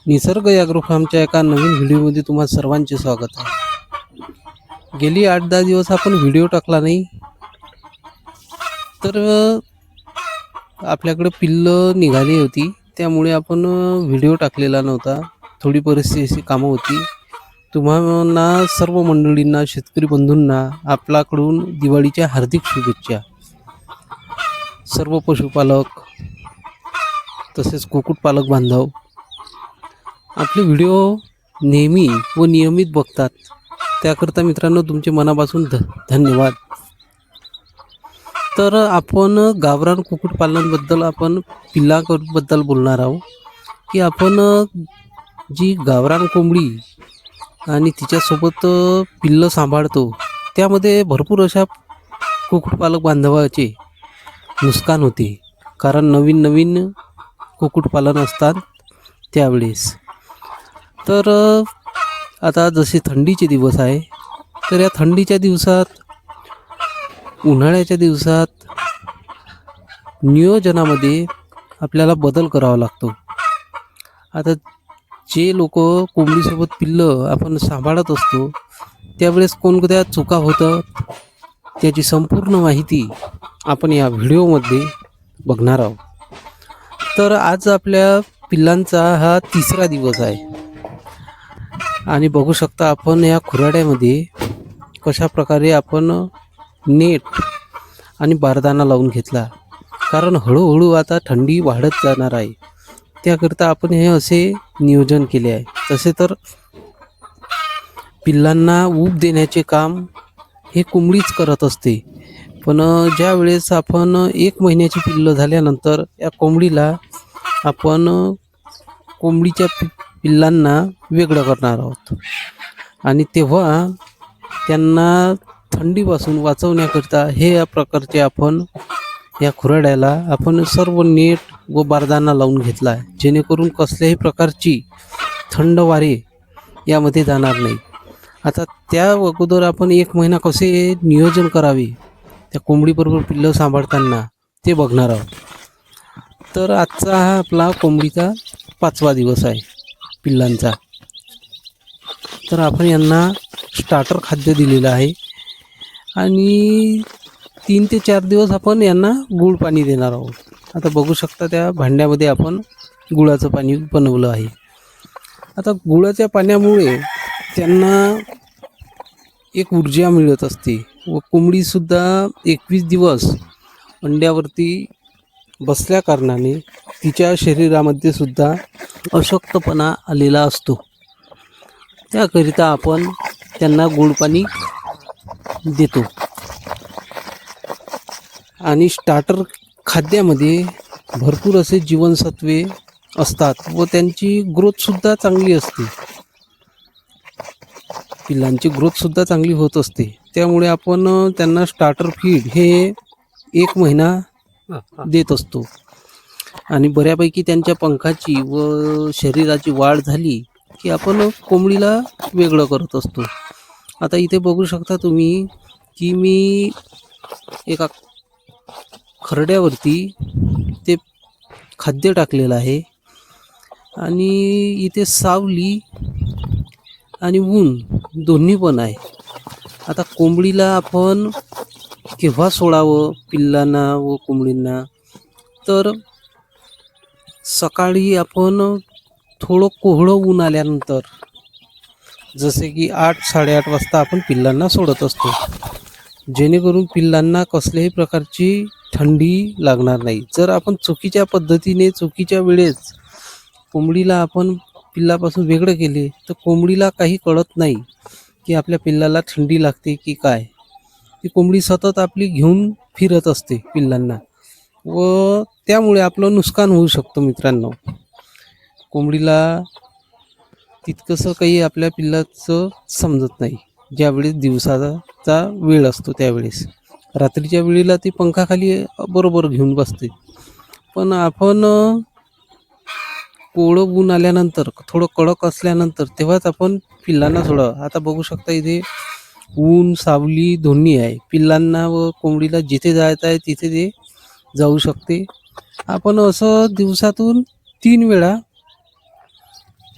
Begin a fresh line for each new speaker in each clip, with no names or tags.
निसर्ग ॲग्रो फार्मच्या एका नवीन व्हिडिओमध्ये तुम्हा सर्वांचे स्वागत आहे. गेली 8-10 दिवस आपण व्हिडिओ टाकला नाही, तर आपल्याकडे पिल्लं निघाली होती, त्यामुळे आपण व्हिडिओ टाकलेला नव्हता. थोडी परिस्थितीची कामं होती. तुम्हाला सर्व मंडळींना, शेतकरी बंधूंना आपल्याकडून दिवाळीच्या हार्दिक शुभेच्छा. सर्व पशुपालक तसेच कुक्कुटपालक बांधव आपले व्हिडिओ नेहमी व नियमित बघतात, त्याकरता मित्रांनो तुमचे मनापासून धन्यवाद. तर आपण गावरान कुक्कुटपालनाबद्दल आपण पिल्लाबद्दल बोलणार आहोत, की आपण जी गावरान कोंबडी आणि तिच्यासोबत पिल्लं सांभाळतो, त्यामध्ये भरपूर अशा कुक्कुटपालक बांधवाचे नुकसान होते. कारण नवीन नवीन कुक्कुटपालन असतात त्यावेळेस. तर आता जसे थंडीचे दिवस आहे, तर या थंडीच्या दिवसात, उन्हाळ्याच्या दिवसात नियोजनामध्ये आपल्याला बदल करावा लागतो. आता जे लोक कोंबडीसोबत पिल्लं आपण सांभाळत असतो, त्यावेळेस कोणत्या चुका होतं त्याची संपूर्ण माहिती आपण या व्हिडिओमध्ये बघणार आहोत. तर आज आपल्या पिल्लांचा हा 3रा दिवस आहे आणि बघू शकता आपण या खुराड्यामध्ये कशा प्रकारे आपण नेट आणि बारदाना लावून घेतला. कारण हळूहळू आता थंडी वाढत जाणार आहे, त्याकरिता आपण हे असे नियोजन केले आहे. तसे तर पिल्लांना ऊब देण्याचे काम हे कोंबडीच करत असते, पण ज्या वेळेस आपण 1 महिन्याची पिल्लं झाल्यानंतर या कोंबडीला आपण कोंबडीच्या पिल्लांना वेगळं करणार आहोत आणि तेव्हा त्यांना थंडीपासून वाचवण्याकरिता हे या प्रकारचे आपण या खुराड्याला आपण सर्व नेट व बारदाना लावून घेतला आहे, जेणेकरून कसल्याही प्रकारची थंड वारे यामध्ये जाणार नाही. आता त्या अगोदर आपण 1 महिना कसे नियोजन करावे त्या कोंबडीबरोबर पिल्लं सांभाळताना ते बघणार आहोत. तर आजचा हा आपला कोंबडीचा 5वा दिवस आहे पिल्लांचा. तर आपण यांना स्टार्टर खाद्य दिलेलं आहे आणि 3 ते 4 दिवस आपण यांना गूळ पाणी देणार आहोत. आता बघू शकता त्या भांड्यामध्ये आपण गुळाचं पाणी बनवलं आहे. आता गुळाच्या पाण्यामुळे त्यांना एक ऊर्जा मिळत असते व कोंबडीसुद्धा 21 दिवस अंड्यावरती बसल्या कारणाने तिच्या शरीरामध्ये सुद्धा अशक्तपणा आलेला असतो. त्याकरिता आपण त्यांना गोड पाणी देतो आणि स्टार्टर खाद्यामध्ये भरपूर असे जीवनसत्वे असतात व त्यांची ग्रोथसुद्धा चांगली असते. पिल्लांची ग्रोथसुद्धा चांगली होत असते. त्यामुळे आपण त्यांना स्टार्टर फीड हे 1 महिना देत असतो आणि बऱ्यापैकी त्यांच्या पंखाची व शरीराची वाढ झाली की आपण कोंबडीला वेगळं करत असतो. आता इथे बघू शकता तुम्ही की मी एका खरड्यावरती ते खाद्य टाकलेलं आहे आणि इथे सावली आणि ऊन दोन्ही पण आहे. आता कोंबडीला आपण केव्हा सोडावं पिल्लांना व कोंबडींना, तर सकाळी आपण थोडं कोवळं ऊन आल्यानंतर, जसे की 8-8:30 वाजता आपण पिल्लांना सोडत असतो, जेणेकरून पिल्लांना कसल्याही प्रकारची थंडी लागणार नाही. जर आपण चुकीच्या पद्धतीने चुकीच्या वेळेस कोंबडीला आपण पिल्लापासून वेगळं केले तर कोंबडीला काही कळत नाही की आपल्या पिल्लाला थंडी लागते की काय. ती कोंबडी सतत आपली घेऊन फिरत असते पिल्लांना व त्यामुळे आपलं नुकसान होऊ शकतं मित्रांनो. कोंबडीला तितकंसं काही आपल्या पिल्लाचं समजत नाही. ज्यावेळेस दिवसाचा वेळ असतो त्यावेळेस, रात्रीच्या वेळेला ती पंखाखाली बरोबर घेऊन बसते, पण आपण कोवळं ऊन आल्यानंतर थोडं कडक असल्यानंतर तेव्हाच आपण पिल्लांना सोडावं. आता बघू शकता इथे ऊन सावली दोन्ही आहे. पिल्लांना व कोंबडीला जिथे जायचं आहे तिथे ते जाऊ शकते. आपण असं दिवसातून 3 वेळा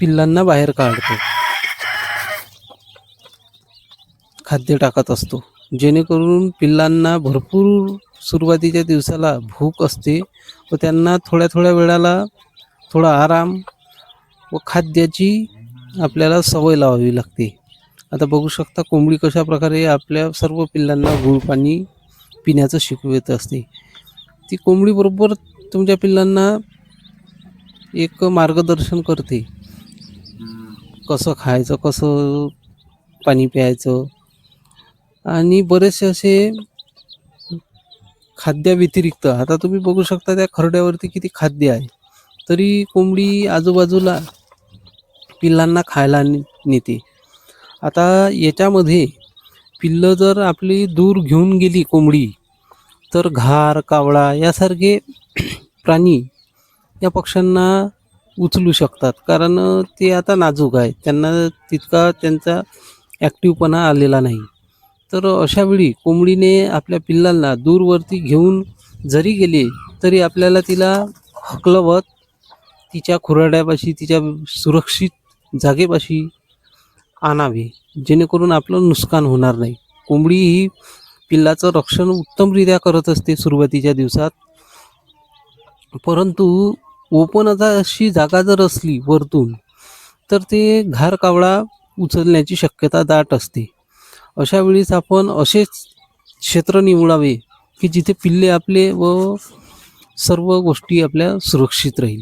पिल्लांना बाहेर काढतो, खाद्य टाकत असतो, जेणेकरून पिल्लांना भरपूर सुरुवातीच्या दिवसाला भूक असते व त्यांना थोड्या थोड्या वेळाला थोडा आराम व खाद्याची आपल्याला सवय लावावी लागते. आता बघू शकता कोंबडी कशा प्रकारे आपल्या सर्व पिल्लांना गुळ पाणी पिण्याचं शिकवत असते. ती कोंबडी बरोबर तुमच्या पिल्लांना एक मार्गदर्शन करते, कसं खायचं, कसं पाणी प्यायचं, आणि बरेचसे असे खाद्याव्यतिरिक्त आता तुम्ही बघू शकता त्या खरड्यावरती किती खाद्य आहे, तरी कोंबडी आजूबाजूला पिल्लांना खायला नेते. आता याच्यामध्ये पिल्लं जर आपली दूर घेऊन गेली कोंबडी, तर घार, कावळा यासारखे प्राणी या पक्ष्यांना उचलू शकतात, कारण ते आता नाजूक आहे, त्यांना तितका त्यांचा ॲक्टिव्हपणा आलेला नाही. तर अशावेळी कोंबडीने आपल्या पिल्लांना दूरवरती घेऊन जरी गेले तरी आपल्याला तिला हकलवत तिच्या खुराड्यापाशी, तिच्या सुरक्षित जागेपाशी आणावे, जेणेकरून आपलं नुकसान होणार नाही. कोंबडी ही पिल्लाचं रक्षण उत्तमरित्या करत असते सुरुवातीच्या दिवसात, परंतु ओपन अशी जागा जर असली वरतून तर ते घार, कावळा उचलण्याची शक्यता दाट असते. अशा वेळीस आपण असेच क्षेत्र निवडावे की जिथे पिल्ले आपले व सर्व गोष्टी आपल्या सुरक्षित राहील.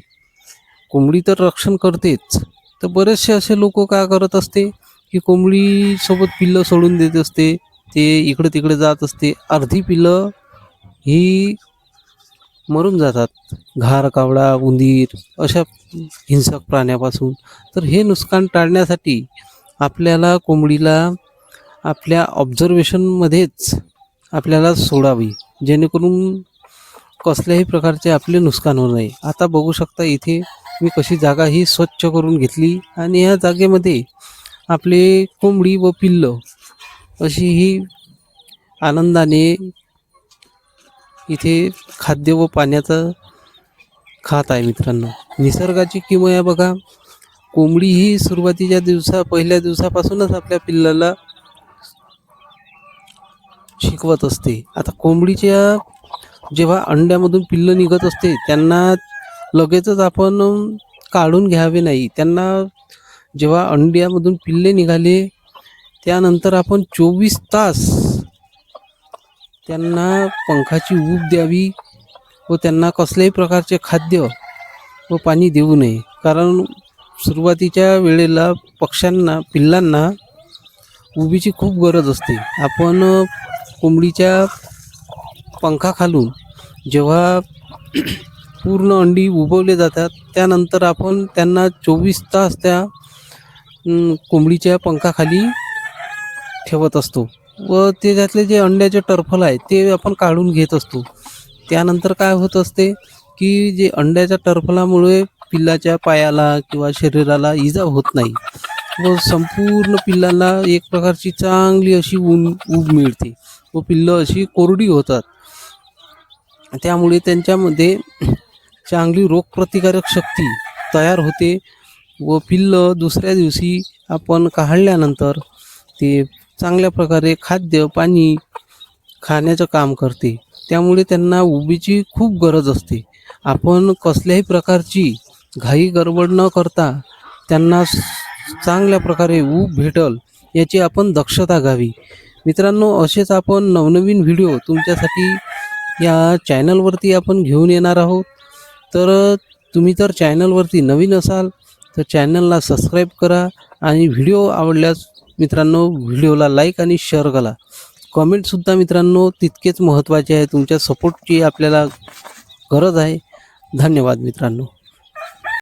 कोंबडी तर रक्षण करतेच, तर बरेचसे असे लोक काय करत असते की कोंबडी सोबत पिल्लं सोडून देत असते, ते इकडे तिकडे जात असते, अर्धी पिल्लं ही मरून जातात घार, कावळा, उंदीर अशा हिंसक प्राण्यापासून. तर हे नुकसान टाळण्यासाठी आपल्याला कोंबडीला आपल्या ऑब्झर्वेशनमध्येच आपल्याला सोडावी, जेणेकरून कसल्याही प्रकारचे आपले नुकसान होऊ नये. आता बघू शकता इथे मी कशी जागा ही स्वच्छ करून घेतली आणि या जागेमध्ये आपले कोंबडी व पिल्लं अशी ही आनंदाने इथे खाद्य व पाण्याचं खात आहे. मित्रांनो, निसर्गाची किमया बघा. कोंबडी ही सुरुवातीच्या पहिल्या दिवसापासूनच आपल्या पिल्लाला शिकवत असते. आता कोंबडीच्या जेव्हा अंड्यामधून पिल्लं निघत असते त्यांना लगेचच आपण काढून घ्यावे नाही. त्यांना जेव्हा अंड्यामधून पिल्ले निघाले त्यानंतर आपण 24 तास त्यांना पंखाची ऊब द्यावी व त्यांना कसल्याही प्रकारचे खाद्य व पाणी देऊ नये, कारण सुरुवातीच्या वेळेला पिल्लांना उबीची खूप गरज असते. आपण कोंबडीच्या पंखाखालून जेव्हा पूर्ण अंडी उबवले जातात त्यानंतर आपण त्यांना 24 तास त्या कोंबडीच्या पंखाखाली ठेवत असतो व त्याच्यातले जे अंड्याचे टरफल आहे ते आपण काढून घेत असतो. त्यानंतर काय होत असते की जे अंड्याच्या टरफलामुळे पिल्लाच्या पायाला किंवा शरीराला इजा होत नाही व संपूर्ण पिल्लांना एक प्रकारची चांगली अशी ऊब मिळते व पिल्लं अशी कोरडी होतात. त्यामुळे त्यांच्यामध्ये चांगली रोगप्रतिकारक शक्ती तयार होते व पिल्लं दुसऱ्या दिवशी आपण काढल्यानंतर ते चांगल्या प्रकारे खाद्य पाणी खाण्याचं काम करते. त्यामुळे त्यांना उबीची खूप गरज असते. आपण कसल्याही प्रकारची घाई गडबड न करता त्यांना चांगल्या प्रकारे ऊब भेटल याची आपण दक्षता घ्यावी. मित्रांनो, असेच आपण नवनवीन व्हिडिओ तुमच्यासाठी या चॅनलवरती आपण घेऊन येणार आहोत. तर तुम्ही जर चॅनलवरती नवीन असाल तर चॅनलला सबस्क्राईब करा आणि व्हिडिओ आवडल्यास मित्रांनो व्हिडिओला लाईक आणि शेअर करा. कमेंटसुद्धा मित्रांनो तितकेच महत्त्वाचे आहे. तुमच्या सपोर्टची आपल्याला गरज आहे. धन्यवाद मित्रांनो.